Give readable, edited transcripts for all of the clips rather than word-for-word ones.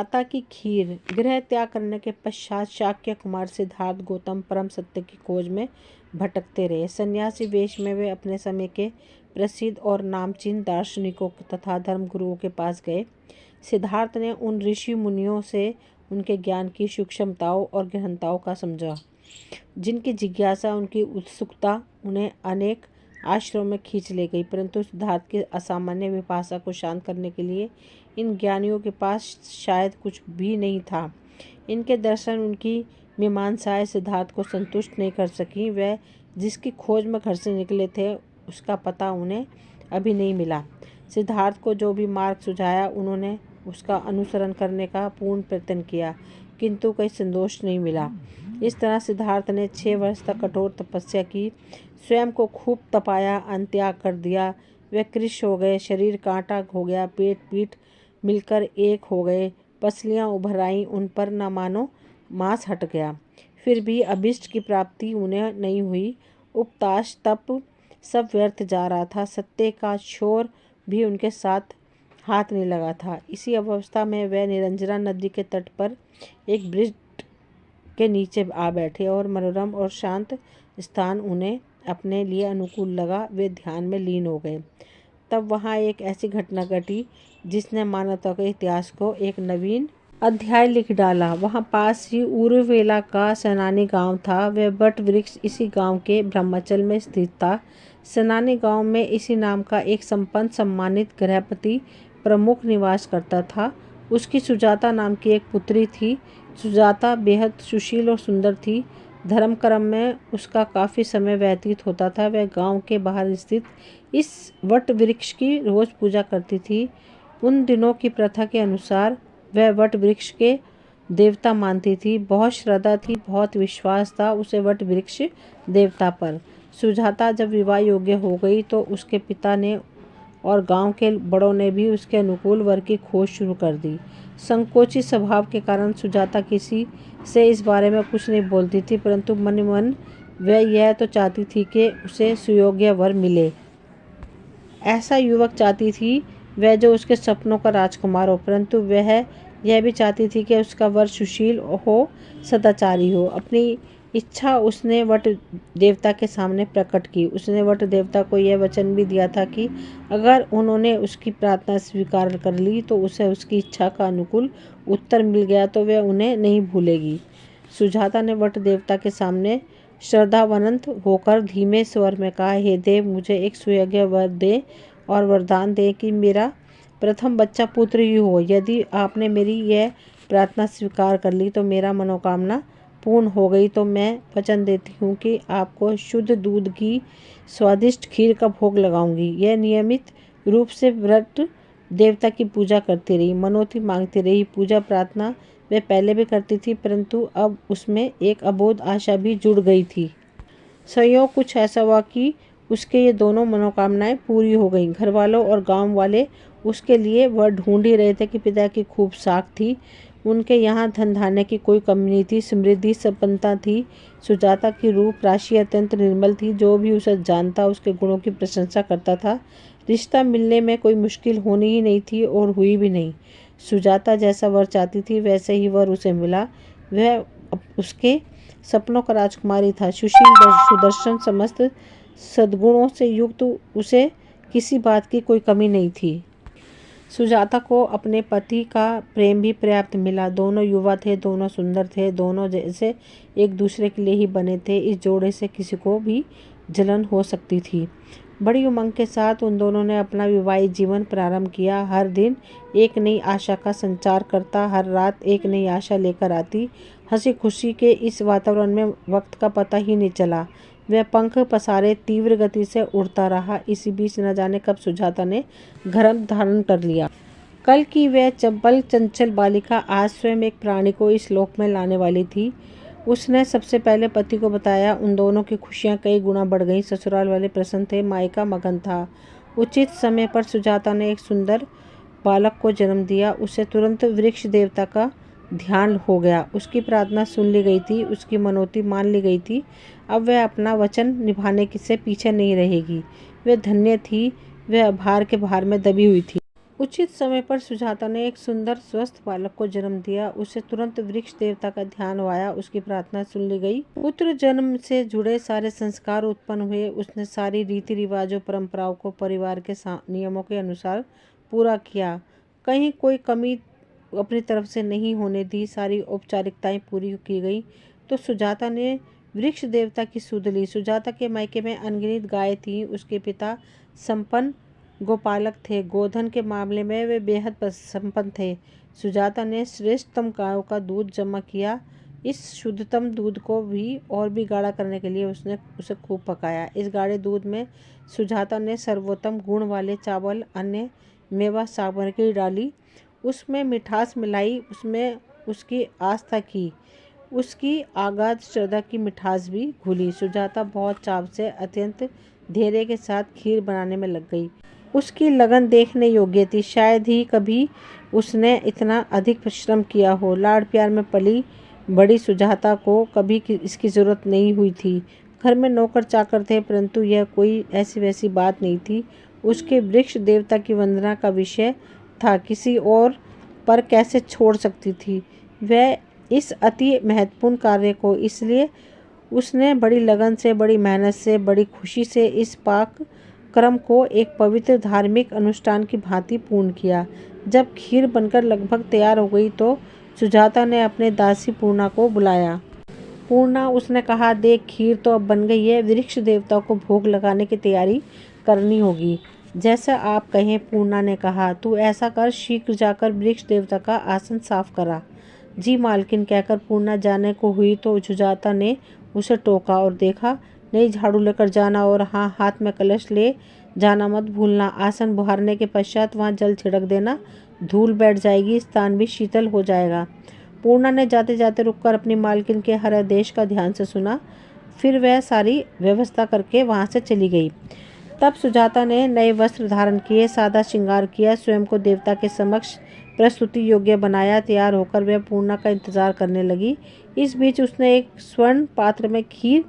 सुजाता की खीर। गृह त्याग करने के पश्चात शाक्य कुमार सिद्धार्थ गौतम परम सत्य की खोज में भटकते रहे। सन्यासी वेश में वे अपने समय के प्रसिद्ध और नामचीन दार्शनिकों तथा धर्मगुरुओं के पास गए। सिद्धार्थ ने उन ऋषि मुनियों से उनके ज्ञान की सूक्ष्मताओं और गहनताओं का समझा, जिनकी जिज्ञासा, उनकी उत्सुकता उन्हें अनेक आश्रमों में खींच ले गई। परंतु सिद्धार्थ की असामान्य विपाशा को शांत करने के लिए इन ज्ञानियों के पास शायद कुछ भी नहीं था। इनके दर्शन, उनकी मीमांसाएं सिद्धार्थ को संतुष्ट नहीं कर सकी। वह जिसकी खोज में घर से निकले थे उसका पता उन्हें अभी नहीं मिला। सिद्धार्थ को जो भी मार्ग सुझाया उन्होंने उसका अनुसरण करने का पूर्ण प्रयत्न किया, किंतु कोई संतोष नहीं मिला। इस तरह सिद्धार्थ ने 6 वर्ष तक कठोर तपस्या की, स्वयं को खूब तपाया, अंत त्याग कर दिया। वे कृश हो गए, शरीर कांटा हो गया, पेट पीठ मिलकर एक हो गए, पसलियां उभर आईं, उन पर न मानो मांस हट गया। फिर भी अभिष्ट की प्राप्ति उन्हें नहीं हुई। उपवास तप सब व्यर्थ जा रहा था। सत्य का छोर भी उनके साथ हाथ नहीं लगा था। इसी अवस्था में वे निरंजना नदी के तट पर एक वृक्ष के नीचे आ बैठे और मनोरम और शांत स्थान उन्हें अपने लिए अनुकूल लगा। वे ध्यान में लीन हो गए। तब वहाँ एक ऐसी घटना घटी जिसने मानवता के इतिहास को एक नवीन अध्याय लिख डाला। वहाँ पास ही उरुवेला का सेनानी गांव था। वह वट वृक्ष इसी गांव के ब्रह्मचल में स्थित था। सेनानी गांव में इसी नाम का एक संपन्न सम्मानित गृहपति प्रमुख निवास करता था। उसकी सुजाता नाम की एक पुत्री थी। सुजाता बेहद सुशील और सुंदर थी। धर्म कर्म में उसका काफ़ी समय व्यतीत होता था। वह गांव के बाहर स्थित इस वट वृक्ष की रोज पूजा करती थी। उन दिनों की प्रथा के अनुसार वह वट वृक्ष के देवता मानती थी। बहुत श्रद्धा थी, बहुत विश्वास था उसे वट वृक्ष देवता पर। सुजाता जब विवाह योग्य हो गई तो उसके पिता ने और गांव के बड़ों ने भी उसके अनुकूल वर की खोज शुरू कर दी। संकोची स्वभाव के कारण सुजाता किसी से इस बारे में कुछ नहीं बोलती थी, परंतु मन ही मन वह यह तो चाहती थी कि उसे सुयोग्य वर मिले। ऐसा युवक चाहती थी वह जो उसके सपनों का राजकुमार हो, परंतु वह यह भी चाहती थी कि उसका वर सुशील हो, सदाचारी हो। अपनी इच्छा उसने वट देवता के सामने प्रकट की। उसने वट देवता को यह वचन भी दिया था कि अगर उन्होंने उसकी प्रार्थना स्वीकार कर ली तो उसे उसकी इच्छा का अनुकूल उत्तर मिल गया तो वह उन्हें नहीं भूलेगी। सुजाता ने वट देवता के सामने श्रद्धावंत होकर धीमे स्वर में कहा, हे देव, मुझे एक सुयोग्य वर दे और वरदान दे कि मेरा प्रथम बच्चा पुत्र ही हो। यदि आपने मेरी यह प्रार्थना स्वीकार कर ली तो मेरा मनोकामना पूर्ण हो गई तो मैं वचन देती हूँ कि आपको शुद्ध दूध की स्वादिष्ट खीर का भोग लगाऊंगी। यह नियमित रूप से व्रत देवता की पूजा करती रही, मनौती मांगती रही। पूजा प्रार्थना वह पहले भी करती थी, परंतु अब उसमें एक अबोध आशा भी जुड़ गई थी। संयोग कुछ ऐसा हुआ कि उसके ये दोनों मनोकामनाएं पूरी हो गईं। घर वालों और गांव वाले उसके लिए वह ढूंढ ही रहे थे कि पिता की खूब साख थी, उनके यहाँ धन धान्य की कोई कमी नहीं थी, समृद्धि संपन्नता थी। सुजाता की रूप राशि अत्यंत निर्मल थी। जो भी उसे जानता उसके गुणों की प्रशंसा करता था। रिश्ता मिलने में कोई मुश्किल होनी ही नहीं थी और हुई भी नहीं। सुजाता जैसा वर चाहती थी वैसे ही वर उसे मिला। वह उसके सपनों का राजकुमारी था, सुशील, सुदर्शन, समस्त सद्गुणों से युक्त। उसे किसी बात की कोई कमी नहीं थी। सुजाता को अपने पति का प्रेम भी पर्याप्त मिला। दोनों युवा थे, दोनों सुंदर थे, दोनों जैसे एक दूसरे के लिए ही बने थे। इस जोड़े से किसी को भी जलन हो सकती थी। बड़ी उमंग के साथ उन दोनों ने अपना विवाहित जीवन प्रारंभ किया। हर दिन एक नई आशा का संचार करता, हर रात एक नई आशा लेकर आती। हंसी खुशी के इस वातावरण में वक्त का पता ही नहीं चला। वह पंख पसारे तीव्र गति से उड़ता रहा। इसी बीच न जाने कब सुजाता ने गर्भ धारण कर लिया। कल की वह चंपल चंचल बालिका आज स्वयं एक प्राणी को इस लोक में लाने वाली थी। उसने सबसे पहले पति को बताया। उन दोनों की खुशियां कई गुना बढ़ गईं। ससुराल वाले प्रसन्न थे, मायका मगन था। उचित समय पर सुजाता ने एक सुंदर बालक को जन्म दिया। उसे तुरंत वृक्ष देवता का ध्यान हो गया। उसकी प्रार्थना सुन ली गई थी, उसकी मनौती मान ली गई थी। अब वह अपना वचन निभाने से पीछे नहीं रहेगी। वह धन्य थी, वह आभार के भार में दबी हुई थी। उचित समय पर सुजाता ने एक सुंदर स्वस्थ बालक को जन्म दिया। उसे तुरंत वृक्ष देवता का ध्यान आया, उसकी प्रार्थना सुन ली गई। पुत्र जन्म से जुड़े सारे संस्कार उत्पन्न हुए। उसने सारी रीति रिवाजों परंपराओं को परिवार के नियमों के अनुसार पूरा किया। कहीं कोई कमी अपनी तरफ से नहीं होने दी। सारी औपचारिकताएं पूरी की गई तो सुजाता ने वृक्ष देवता की सुध ली। सुजाता के मायके में अनगिनत गायें थीं। उसके पिता संपन्न गोपालक थे। गोधन के मामले में वे बेहद संपन्न थे। सुजाता ने श्रेष्ठतम गायों का दूध जमा किया। इस शुद्धतम दूध को भी और भी गाढ़ा करने के लिए उसने उसे खूब पकाया। इस गाढ़े दूध में सुजाता ने सर्वोत्तम गुण वाले चावल, अन्य मेवा सामग्री डाली, उसमें मिठास मिलाई, उसमें उसकी आस्था की, उसकी आगाध श्रद्धा की मिठास भी घुली। सुजाता बहुत चाव से, अत्यंत धैर्य के साथ खीर बनाने में लग गई। उसकी लगन देखने योग्य थी। शायद ही कभी उसने इतना अधिक परिश्रम किया हो। लाड़ प्यार में पली बड़ी सुजाता को कभी इसकी जरूरत नहीं हुई थी। घर में नौकर चाकर थे, परंतु यह कोई ऐसी वैसी बात नहीं थी। उसके वृक्ष देवता की वंदना का विषय था, किसी और पर कैसे छोड़ सकती थी वह इस अति महत्वपूर्ण कार्य को। इसलिए उसने बड़ी लगन से, बड़ी मेहनत से, बड़ी खुशी से इस पाक क्रम को एक पवित्र धार्मिक अनुष्ठान की भांति पूर्ण किया। जब खीर बनकर लगभग तैयार हो गई तो सुजाता ने अपने दासी पूर्णा को बुलाया। पूर्णा, उसने कहा, देख खीर तो अब बन गई है, वृक्ष देवता को भोग लगाने की तैयारी करनी होगी। जैसा आप कहें, पूर्णा ने कहा। तू ऐसा कर, शीघ्र जाकर वृक्ष देवता का आसन साफ करा। जी मालकिन, कहकर पूर्णा जाने को हुई तो सुजाता ने उसे टोका और देखा, नई झाड़ू लेकर जाना और हाँ, हाथ में कलश ले जाना मत भूलना। आसन बुहारने के पश्चात वहाँ जल छिड़क देना, धूल बैठ जाएगी, स्थान भी शीतल हो जाएगा। पूर्णा ने जाते जाते रुककर अपनी मालकिन के हर आदेश का ध्यान से सुना। फिर वह सारी व्यवस्था करके वहाँ से चली गई। तब सुजाता ने नए वस्त्र धारण किए, सादा श्रृंगार किया, स्वयं को देवता के समक्ष प्रस्तुति योग्य बनाया। तैयार होकर वह पूर्णा का इंतजार करने लगी। इस बीच उसने एक स्वर्ण पात्र में खीर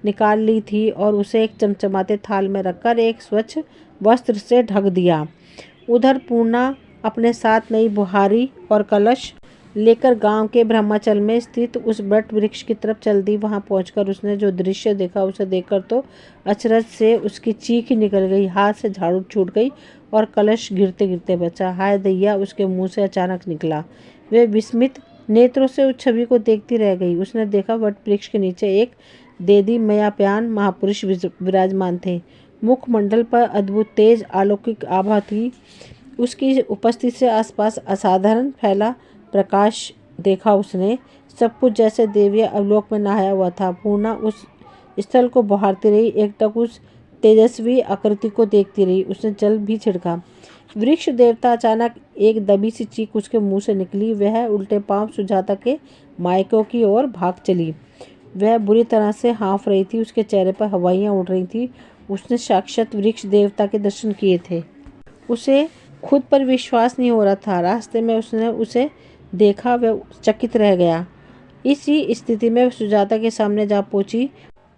निकाल ली थी और उसे एक चमचमाते थाल में रखकर एक स्वच्छ वस्त्र से ढक दिया। उधर पूर्णा अपने साथ नई बुहारी और कलश लेकर गांव के ब्रह्माचल में स्थित उस वट वृक्ष की तरफ चल दी। वहां पहुंचकर उसने जो दृश्य देखा, उसे देखकर तो अचरज से उसकी चीख ही निकल गई। हाथ से झाड़ू छूट गई और कलश गिरते गिरते बचा। हाय दैया, उसके मुंह से अचानक निकला। वे विस्मित नेत्रों से उस छवि को देखती रह गई। उसने देखा, वट वृक्ष के नीचे एक देदी मयाप्यान महापुरुष विराजमान थे। मुखमंडल पर अद्भुत तेज अलौकिक आभा थी। उसकी उपस्थिति से आसपास असाधारण फैला प्रकाश देखा उसने। सब कुछ जैसे देवीय अवलोक में नहाया हुआ था। पूर्णा उस स्थल को बहारती रही, एकटक उस तेजस्वी आकृति को देखती रही। उसने जल भी छिड़का। वृक्ष देवता अचानक एक दबी सी चीख उसके मुंह से निकली। वह उल्टे पांव सुजाता के मायकों की ओर भाग चली। वह बुरी तरह से हाँफ रही थी, उसके चेहरे पर हवाइयाँ उड़ रही थी। उसने साक्षात वृक्ष देवता के दर्शन किए थे। उसे खुद पर विश्वास नहीं हो रहा था। रास्ते में उसने उसे देखा, वह चकित रह गया। इसी स्थिति में सुजाता के सामने जा पहुंची।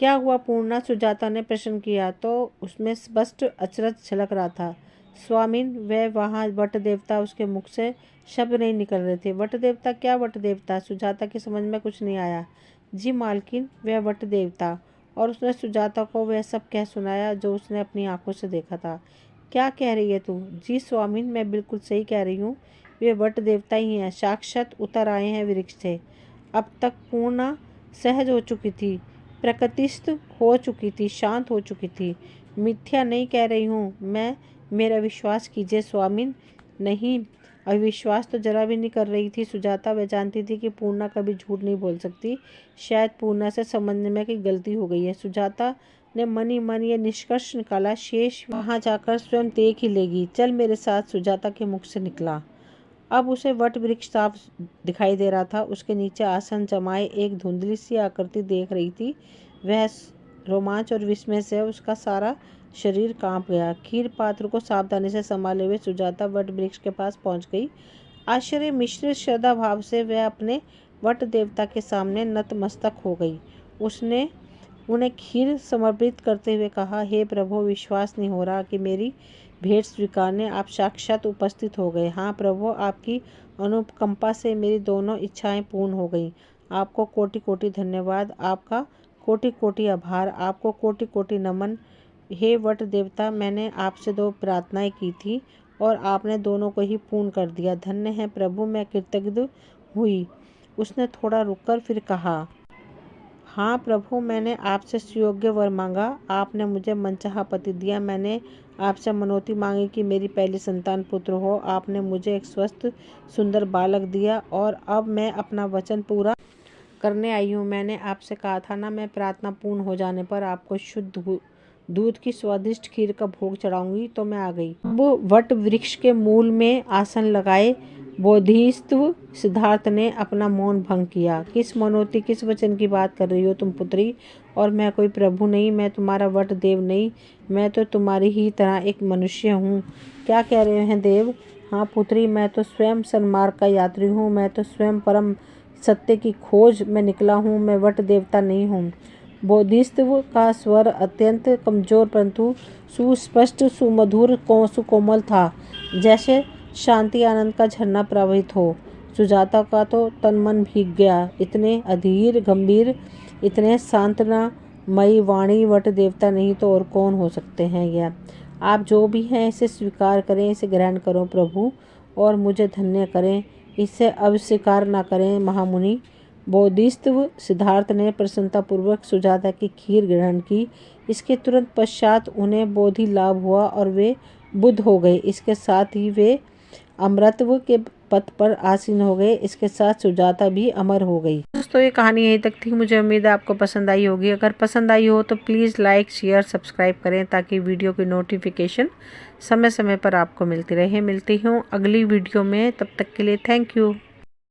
क्या हुआ पूर्णा? सुजाता ने प्रश्न किया तो उसमें स्पष्ट अचरज झलक रहा था। स्वामिन, वह वहाँ वट देवता, उसके मुख से शब्द नहीं निकल रहे थे। वट देवता? क्या वट देवता? सुजाता की समझ में कुछ नहीं आया। जी मालकिन, वह वट देवता। और उसने सुजाता को वह सब कह सुनाया जो उसने अपनी आंखों से देखा था। क्या कह रही है तू? जी स्वामिन, मैं बिल्कुल सही कह रही हूँ। वे वट देवता ही हैं, साक्षात उतर आए हैं वृक्ष से। अब तक पूर्णा सहज हो चुकी थी, प्रकृतिस्थ हो चुकी थी, शांत हो चुकी थी। मिथ्या नहीं कह रही हूँ मैं, मेरा विश्वास कीजिए स्वामिन। नहीं, अविश्वास तो जरा भी नहीं कर रही थी सुजाता। वह जानती थी कि पूर्णा कभी झूठ नहीं बोल सकती। शायद पूर्णा से समझने में कि गलती हो गई है। सुजाता ने मन ही मन यह निष्कर्ष निकाला, शेष वहां जाकर स्वयं देख ही लेगी। चल मेरे साथ, सुजाता के मुख से निकला। अब उसे वट वृक्ष साफ दिखाई दे रहा था। उसके नीचे आसन जमाए एक धुंधली सी आकृति देख रही थी। वह रोमांच और विस्मय से उसका सारा शरीर कांप गया। खीर पात्र को सावधानी से संभाले हुए सुजाता वट वृक्ष के पास पहुंच गई। आश्चर्य मिश्रित श्रद्धा भाव से वह अपने वट देवता के सामने नतमस्तक हो गई। उसने उन्हें खीर समर्पित करते हुए कहा, हे प्रभु, विश्वास नहीं हो रहा कि मेरी भेंट स्वीकारने आप साक्षात उपस्थित हो गए। हाँ प्रभु, आपकी अनुकंपा से मेरी दोनों इच्छाएं पूर्ण हो गईं। आपको कोटि कोटि धन्यवाद, आपका कोटि कोटि आभार, आपको कोटि कोटि नमन। हे वट देवता, मैंने आपसे 2 प्रार्थनाएं की थी और आपने दोनों को ही पूर्ण कर दिया। धन्य है प्रभु, मैं कृतज्ञ हुई। उसने थोड़ा रुककर फिर कहा, हाँ प्रभु, मैंने आपसे सुयोग्य वर मांगा, आपने मुझे मनचाहा पति दिया। मैंने आपसे मनौती मांगी कि मेरी पहली संतान पुत्र हो, आपने मुझे एक स्वस्थ सुंदर बालक दिया और अब मैं अपना वचन पूरा करने आई हूँ। मैंने आपसे कहा था ना, मैं प्रार्थना पूर्ण हो जाने पर आपको शुद्ध दूध की स्वादिष्ट खीर का भोग चढ़ाऊंगी, तो मैं आ गई। अब वट वृक्ष के मूल में आसन लगाए बोधिसत्व सिद्धार्थ ने अपना मौन भंग किया। किस मनोती, किस वचन की बात कर रही हो तुम पुत्री? और मैं कोई प्रभु नहीं, मैं तुम्हारा वट देव नहीं, मैं तो तुम्हारी ही तरह एक मनुष्य हूँ। क्या कह रहे हैं देव? हाँ पुत्री, मैं तो स्वयं सन्मार्ग का यात्री हूँ, मैं तो स्वयं परम सत्य की खोज में निकला हूँ, मैं वट देवता नहीं हूँ। बोधिसत्व का स्वर अत्यंत कमजोर परंतु सुस्पष्ट, सुमधुर, सुकोमल था, जैसे शांति आनंद का झरना प्रवाहित हो। सुजाता का तो तन मन भीग गया। इतने अधीर गंभीर, इतने सांत्वनामयी वाणी वट देवता नहीं तो और कौन हो सकते हैं? यह आप जो भी हैं इसे स्वीकार करें, इसे ग्रहण करो प्रभु, और मुझे धन्य करें, इसे अस्वीकार न करें महामुनि। बोधिसत्व सिद्धार्थ ने प्रसन्नतापूर्वक सुजाता की खीर ग्रहण की। इसके तुरंत पश्चात उन्हें बोधि लाभ हुआ और वे बुद्ध हो गए। इसके साथ ही वे अमरत्व के पथ पर आसीन हो गए। इसके साथ सुजाता भी अमर हो गई। दोस्तों, ये कहानी यहीं तक थी। मुझे उम्मीद है आपको पसंद आई होगी। अगर पसंद आई हो तो प्लीज़ लाइक, शेयर, सब्सक्राइब करें ताकि वीडियो की नोटिफिकेशन समय समय पर आपको मिलती रहे। मिलती हूँ अगली वीडियो में, तब तक के लिए थैंक यू।